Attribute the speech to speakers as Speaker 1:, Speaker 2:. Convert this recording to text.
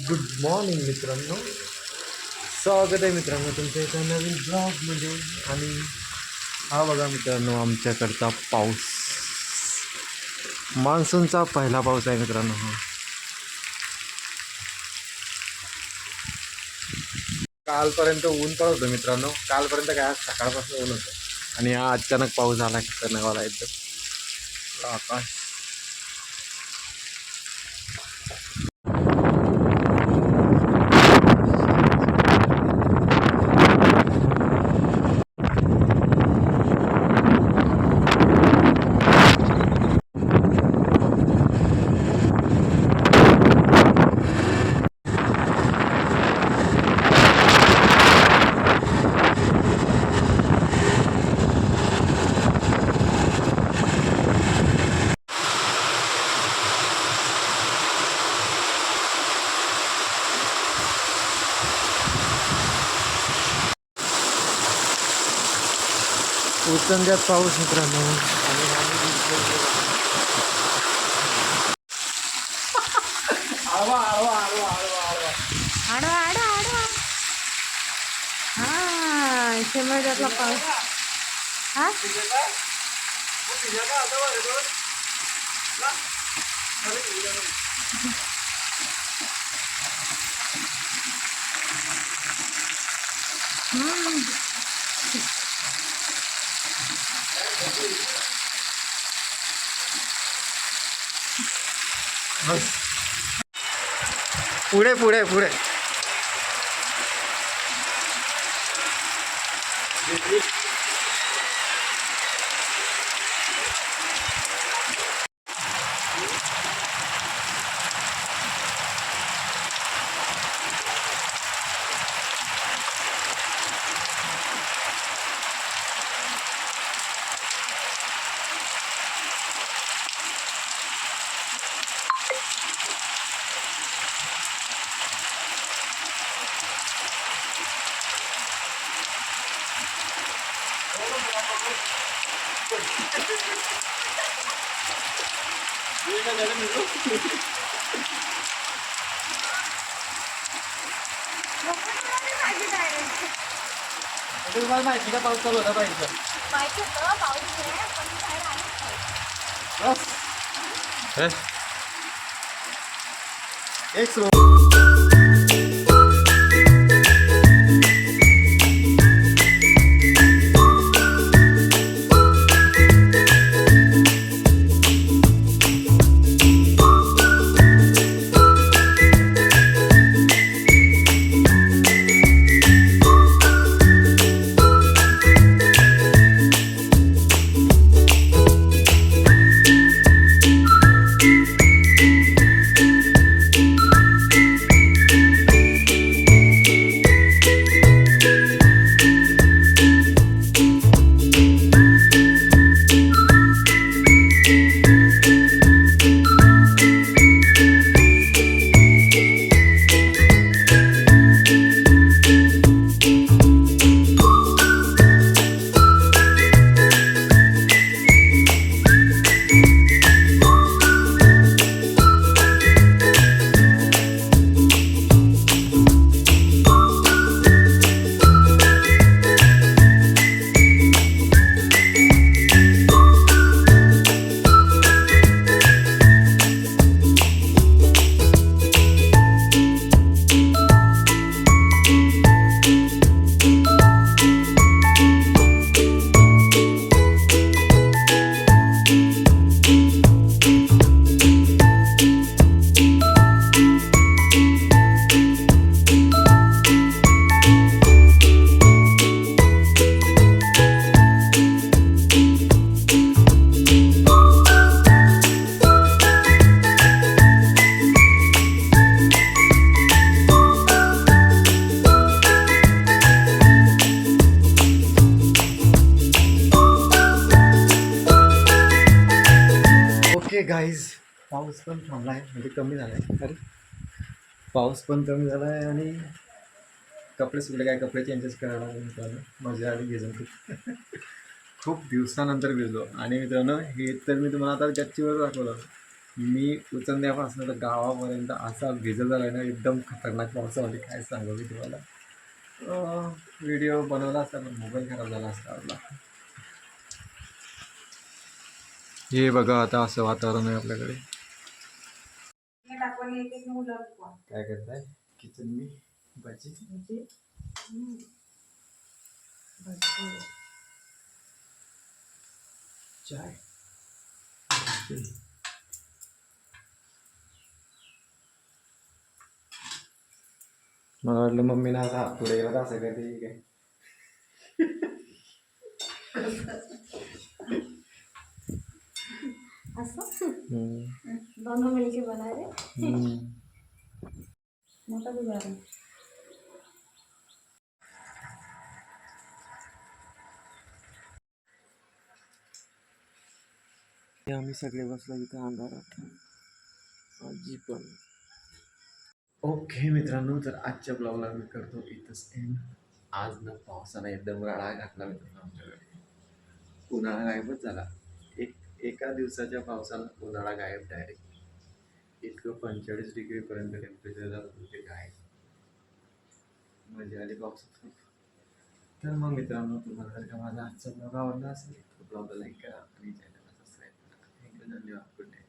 Speaker 1: Good morning मित्रांनो, स्वागत आहे मित्रांनो तुमच्या एका नवीन ब्लॉगमध्ये. आणि हा बघा मित्रांनो आमच्याकडचा पाऊस, मान्सूनचा पहिला पाऊस आहे मित्रांनो. हा कालपर्यंत ऊन पडत होतं मित्रांनो, कालपर्यंत काय आज सकाळपासून ऊन होतं आणि हा अचानक पाऊस झाला खतरनाकवाला एकदम आकाश. उचंड्यात पाऊस मित्रांनो. आणि आडवा आडवा आडवा आडवा आडवा
Speaker 2: आडवा आडवा आडवा हा शिमळ्यातला पाऊस. हा
Speaker 1: बस पुढे पुढे पुढे. तुम्हाला माहिती का पाऊस चालू होता पाहिजे. एक स्लो. ओके गाईज, पाऊस पण थांबला आहे, म्हणजे कमी झाला आहे. अरे पाऊस पण कमी झाला आहे आणि कपडे सुकले, काय कपडे चेंजेस करायला मित्रांनो. मजा आली भिजून खूप दिवसानंतर भिजलो. आणि मित्रांनो हे तर मी तुम्हाला आता गच्चीवर दाखवलं, मी उचलण्यापासून तर गावापर्यंत असा भिजत झाला ना, एकदम खतरनाक पावसामध्ये काय सांगू मी तुम्हाला. व्हिडिओ बनवला असता पण मोबाईल खराब झाला असता आपला. हे बघा आता असं वातावरण आहे आपल्याकडे. काय करताय किचन मी? भाजी चाय. मला वाटलं मम्मीनं असा हात पुढे गेला तर असं करते काय.
Speaker 2: असं
Speaker 1: हम्म.
Speaker 2: दोनों मिलके बना रहे
Speaker 1: हम्म.
Speaker 2: मोटा गुजारा.
Speaker 1: आम्ही सगळे बसलो इथं अंधारात. आजी पण. ओके मित्रांनो, तर आजच्या ब्लॉगला मी करतो इथंच एंड. आज ना पावसाने एकदम राडा घातला मित्रांनो आमच्याकडे. उन्हाळा गायबच झाला. एका दिवसाच्या पावसाला उन्हाळा गायब डायरेक्ट. इतकं 45 डिग्रीपर्यंत टेम्परेचर झालं ते काय म्हणजे आधी पावसात. तर मग मित्रांनो, तुम्हाला जर का माझा आजचा ब्लॉग आवडला असेल तर ब्लॉगला लाईक करा आणि चॅनलला सबस्क्राईब करा. थँक्यू, धन्यवाद, गुड नाईट.